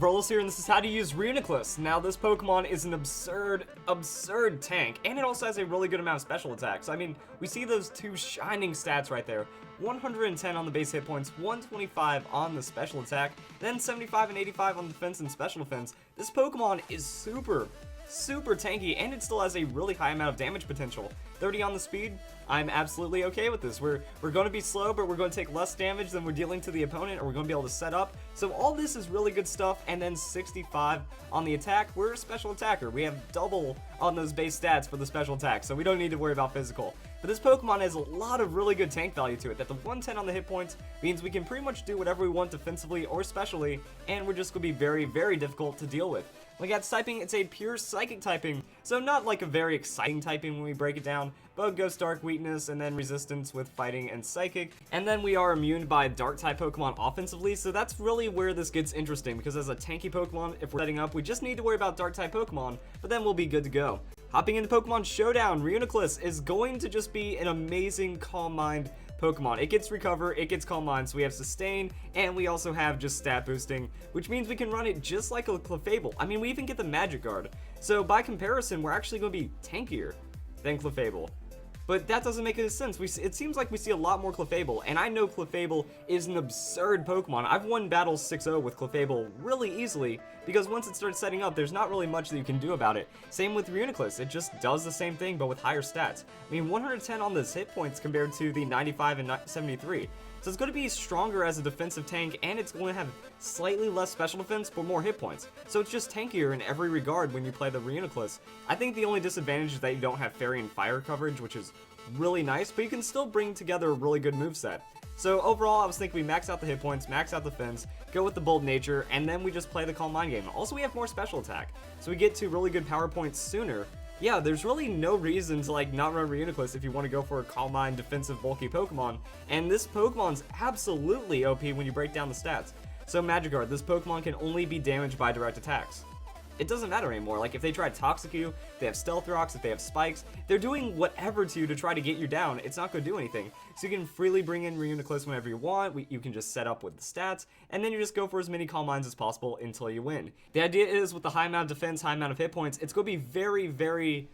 Verlis here, and this is how to use Reuniclus. Now, this Pokemon is an absurd tank, and it also has a really good amount of special attacks. I mean, we see those two shining stats right there. 110 on the base hit points, 125 on the special attack, then 75 and 85 on defense and special defense. This Pokemon is super tanky, and it still has a really high amount of damage potential. 30 on the speed, I'm absolutely okay with this. We're going to be slow, but we're going to take less damage than we're dealing to the opponent, or we're going to be able to set up. So all this is really good stuff, and then 65 on the attack. We're a special attacker. We have double on those base stats for the special attack, so we don't need to worry about physical. But this Pokemon has a lot of really good tank value to it, that the 110 on the hit points means we can pretty much do whatever we want defensively or specially, and we're just going to be very difficult to deal with. Like at typing, it's a pure psychic typing, so not like a very exciting typing when we break it down. Bug, Ghost, Dark, Weakness, and then Resistance with Fighting and Psychic. And then we are immune by Dark-type Pokemon offensively, so that's really where this gets interesting, because as a tanky Pokemon, if we're setting up, we just need to worry about Dark-type Pokemon, but then we'll be good to go. Hopping into Pokemon Showdown, Reuniclus is going to just be an amazing Calm Mind Pokemon. It gets Recover, it gets Calm Mind, so we have Sustain, and we also have just stat boosting, which means we can run it just like a Clefable. I mean, we even get the Magic Guard. So by comparison, we're actually going to be tankier than Clefable. But that doesn't make any sense. It seems like we see a lot more Clefable, and I know Clefable is an absurd Pokemon. I've won battles 6-0 with Clefable really easily, because once it starts setting up, there's not really much that you can do about it. Same with Reuniclus, it just does the same thing, but with higher stats. I mean, 110 on this hit points compared to the 95 and 73. So it's going to be stronger as a defensive tank, and it's going to have slightly less special defense, but more hit points. So it's just tankier in every regard when you play the Reuniclus. I think the only disadvantage is that you don't have Fairy and Fire coverage, which is really nice, but you can still bring together a really good moveset. So overall, I was thinking we max out the hit points, max out the defense, go with the Bold Nature, and then we just play the Calm Mind game. Also, we have more special attack, so we get to really good power points sooner. Yeah, there's really no reason to not run Reuniclus if you want to go for a Calm Mind defensive bulky Pokemon, and this Pokemon's absolutely OP when you break down the stats. So Magikarp, this Pokemon can only be damaged by direct attacks. It doesn't matter anymore. Like if they try to Toxic you, if they have Stealth Rocks, if they have Spikes, they're doing whatever to you to try to get you down. It's not going to do anything. So you can freely bring in Reuniclus whenever you want. You can just set up with the stats, and then you just go for as many Calm Minds as possible until you win. The idea is with the high amount of defense, high amount of hit points, it's going to be very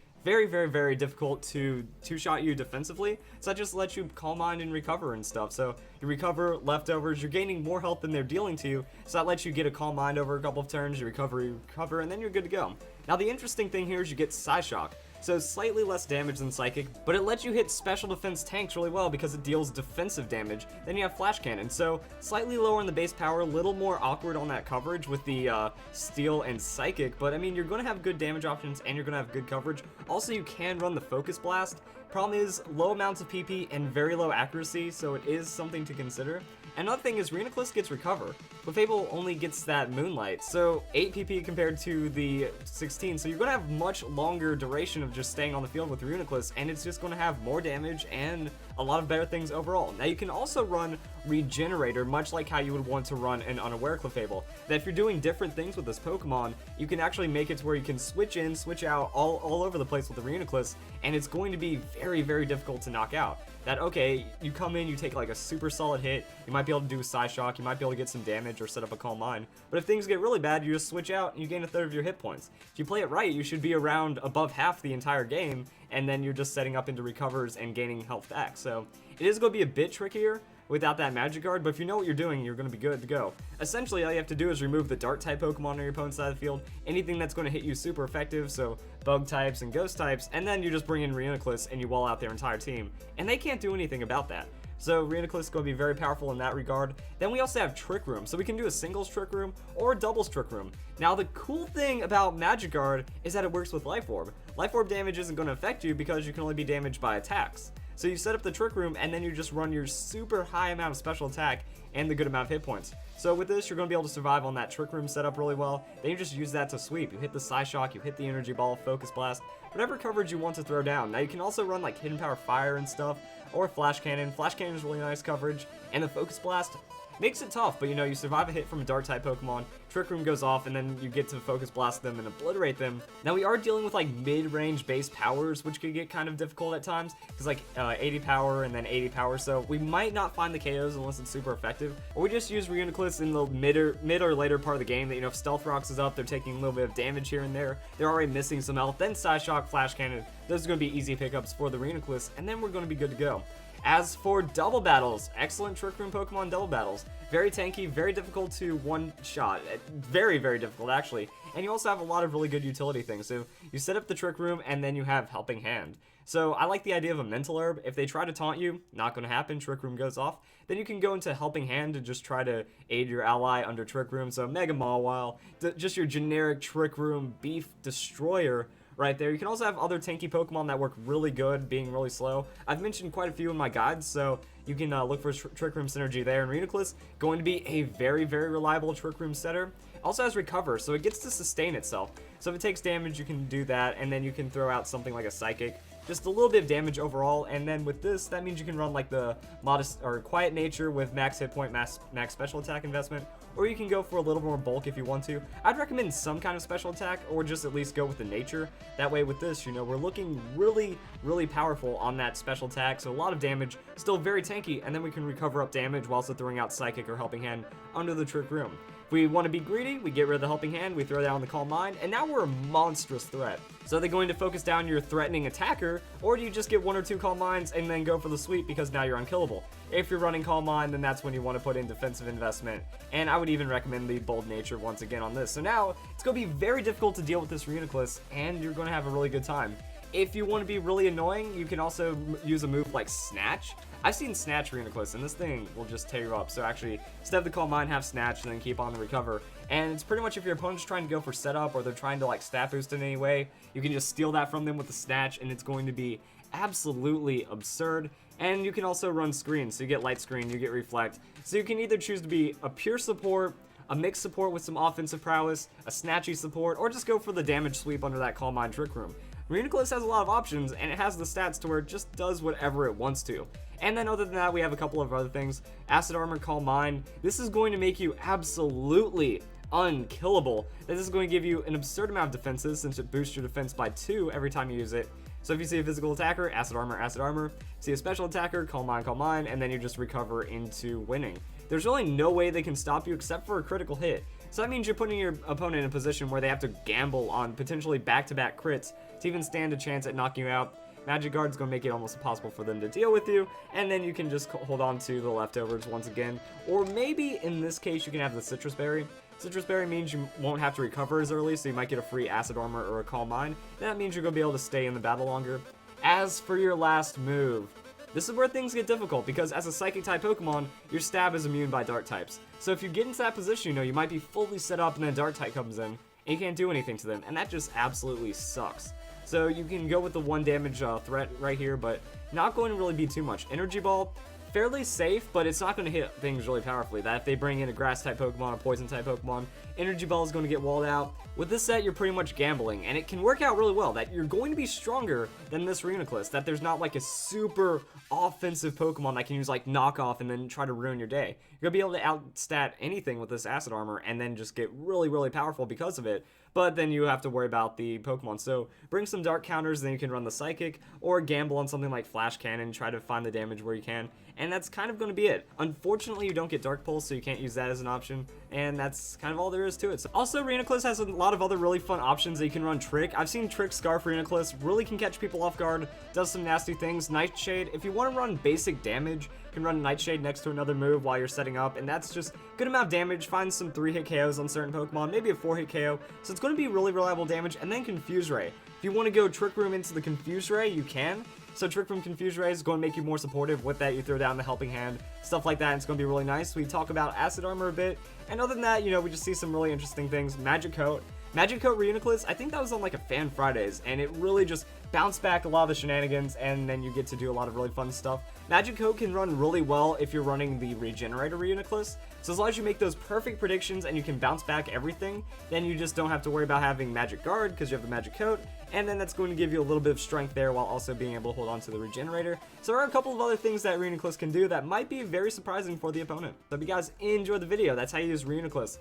difficult to two-shot you defensively, so that just lets you Calm Mind and recover and stuff. So you recover leftovers, you're gaining more health than they're dealing to you, so that lets you get a Calm Mind over a couple of turns, you recover, and then you're good to go. Now the interesting thing here is you get Psyshock. So slightly less damage than Psychic, but it lets you hit special defense tanks really well because it deals defensive damage. Then you have Flash Cannon, so slightly lower on the base power, a little more awkward on that coverage with the Steel and Psychic, but I mean, you're going to have good damage options and you're going to have good coverage. Also, you can run the Focus Blast. Problem is, low amounts of PP and very low accuracy, so it is something to consider. Another thing is Reuniclus gets Recover. Clefable only gets that Moonlight, so 8 PP compared to the 16, so you're going to have much longer duration of just staying on the field with Reuniclus, and it's just going to have more damage and a lot of better things overall. Now you can also run Regenerator, much like how you would want to run an Unaware Clefable. That if you're doing different things with this Pokemon, you can actually make it to where you can switch in, switch out all over the place with the Reuniclus, and it's going to be very difficult to knock out. That, okay, you come in, you take like a super solid hit, you might be able to do a Psyshock, you might be able to get some damage or set up a Calm Mind, but if things get really bad, you just switch out and you gain a third of your hit points. If you play it right, you should be around above half the entire game, and then you're just setting up into recovers and gaining health back. So it is going to be a bit trickier without that Magic Guard, but if you know what you're doing, you're going to be good to go. Essentially, all you have to do is remove the Dark-type Pokemon on your opponent's side of the field, anything that's going to hit you super effective, so Bug types and Ghost types, and then you just bring in Reuniclus and you wall out their entire team, and they can't do anything about that. So Reuniclus is going to be very powerful in that regard. Then we also have Trick Room, so we can do a singles Trick Room or a doubles Trick Room. Now the cool thing about Magic Guard is that it works with Life Orb. Life Orb damage isn't going to affect you because you can only be damaged by attacks. So you set up the Trick Room, and then you just run your super high amount of special attack and the good amount of hit points. So with this, you're going to be able to survive on that Trick Room setup really well. Then you just use that to sweep. You hit the Psyshock, you hit the Energy Ball, Focus Blast, whatever coverage you want to throw down. Now you can also run like Hidden Power Fire and stuff, or Flash Cannon. Flash Cannon is really nice coverage, and the Focus Blast, Makes it tough, but you know, you survive a hit from a dark type Pokemon, Trick Room goes off, and then you get to Focus Blast them and obliterate them. Now we are dealing with like mid-range base powers, which could get kind of difficult at times, because like 80 power and then 80 power, so we might not find the KOs unless it's super effective. Or we just use Reuniclus in the mid or later part of the game that, you know, if Stealth Rocks is up, they're taking a little bit of damage here and there, they're already missing some health, then Psyshock, Flash Cannon, those are going to be easy pickups for the Reuniclus, and then we're going to be good to go. As for double battles, excellent Trick Room Pokemon double battles. Very tanky, very difficult to one-shot. Very, very difficult, actually. And you also have a lot of really good utility things. So you set up the Trick Room, and then you have Helping Hand. So I like the idea of a Mental Herb. If they try to taunt you, not going to happen, Trick Room goes off. Then you can go into Helping Hand to just try to aid your ally under Trick Room. So Mega Mawile, just your generic Trick Room beef destroyer right there. You can also have other tanky Pokemon that work really good, being really slow. I've mentioned quite a few in my guides, so you can look for Trick Room synergy there. And Reuniclus, going to be a very, very reliable Trick Room setter. Also has Recover, so it gets to sustain itself. So if it takes damage, you can do that, and then you can throw out something like a Psychic. Just a little bit of damage overall, and then with this, that means you can run like the Modest or Quiet Nature with max hit point, max special attack investment, or you can go for a little more bulk if you want to. I'd recommend some kind of special attack, or just at least go with the Nature. That way with this, you know, we're looking really, really powerful on that special attack, so a lot of damage, still very tanky, and then we can recover up damage while also throwing out Psychic or Helping Hand under the Trick Room. If we want to be greedy, we get rid of the Helping Hand, we throw down the Calm Mind, and now we're a monstrous threat. So are they going to focus down your threatening attacker, or do you just get 1 or 2 Calm Minds and then go for the sweep because now you're unkillable? If you're running Calm Mind, then that's when you want to put in defensive investment, and I would even recommend the Bold Nature once again on this. So now, it's going to be very difficult to deal with this Reuniclus, and you're going to have a really good time. If you want to be really annoying, you can also use a move like Snatch. I've seen Snatch Reuniclus, and this thing will just tear you up. So actually, instead of the Calm Mind, have Snatch, and then keep on the Recover. And it's pretty much if your opponent's trying to go for setup, or they're trying to like stat boost in any way, you can just steal that from them with the Snatch, and it's going to be absolutely absurd. And you can also run Screen, so you get Light Screen, you get Reflect. So you can either choose to be a pure support, a mixed support with some offensive prowess, a snatchy support, or just go for the damage sweep under that Calm Mind Trick Room. Reuniclus has a lot of options, and it has the stats to where it just does whatever it wants to. And then other than that, we have a couple of other things. Acid Armor, Calm Mind. This is going to make you absolutely unkillable. This is going to give you an absurd amount of defenses since it boosts your defense by 2 every time you use it. So if you see a physical attacker, Acid Armor, see a special attacker, Calm Mind, and then you just recover into winning. There's really no way they can stop you except for a critical hit. So that means you're putting your opponent in a position where they have to gamble on potentially back-to-back crits to even stand a chance at knocking you out. Magic Guard's going to make it almost impossible for them to deal with you, and then you can just hold on to the leftovers once again. Or maybe in this case you can have the Citrus Berry. Citrus Berry means you won't have to recover as early, so you might get a free Acid Armor or a Calm Mind. That means you're going to be able to stay in the battle longer. As for your last move, this is where things get difficult, because as a Psychic-type Pokemon, your Stab is immune by Dark types. So if you get into that position, you know, you might be fully set up and then a Dark type comes in, and you can't do anything to them, and that just absolutely sucks. So you can go with the 1 damage threat right here, but not going to really be too much. Energy Ball, fairly safe, but it's not going to hit things really powerfully. That if they bring in a Grass-type Pokemon, a Poison-type Pokemon, Energy Ball is going to get walled out. With this set, you're pretty much gambling, and it can work out really well, that you're going to be stronger than this Reuniclus, that there's not like a super offensive Pokemon that can use like Knock Off and then try to ruin your day. You're going to be able to outstat anything with this Acid Armor and then just get really, really powerful because of it. But then you have to worry about the Pokemon. So bring some dark counters, then you can run the Psychic, or gamble on something like Flash Cannon, try to find the damage where you can, and that's kind of going to be it. Unfortunately, you don't get Dark Pulse, so you can't use that as an option, and that's kind of all there is to it. So also, Reuniclus has a lot of other really fun options that you can run Trick. I've seen Trick Scarf Reuniclus, really can catch people off guard, does some nasty things. Nightshade, if you want to run basic damage, you can run Nightshade next to another move while you're setting up, and that's just good amount of damage. Find some 3-hit KOs on certain Pokemon, maybe a 4-hit KO, so it's going to be really reliable damage. And then Confuse Ray. If you want to go Trick Room into the Confuse Ray, you can. So Trick Room Confuse Ray is going to make you more supportive. With that, you throw down the Helping Hand, stuff like that, and it's going to be really nice. We talk about Acid Armor a bit, and other than that, you know, we just see some really interesting things. Magic Coat Reuniclus, I think that was on like a Fan Fridays, and it really just bounced back a lot of the shenanigans, and then you get to do a lot of really fun stuff. Magic Coat can run really well if you're running the Regenerator Reuniclus. So as long as you make those perfect predictions and you can bounce back everything, then you just don't have to worry about having Magic Guard because you have the Magic Coat, and then that's going to give you a little bit of strength there while also being able to hold on to the Regenerator. So there are a couple of other things that Reuniclus can do that might be very surprising for the opponent. So if you guys enjoyed the video, that's how you use Reuniclus.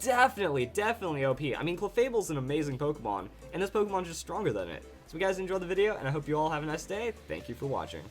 Definitely OP. I mean, Clefable's an amazing Pokemon, and this Pokemon's just stronger than it. So if you guys enjoyed the video, and I hope you all have a nice day. Thank you for watching.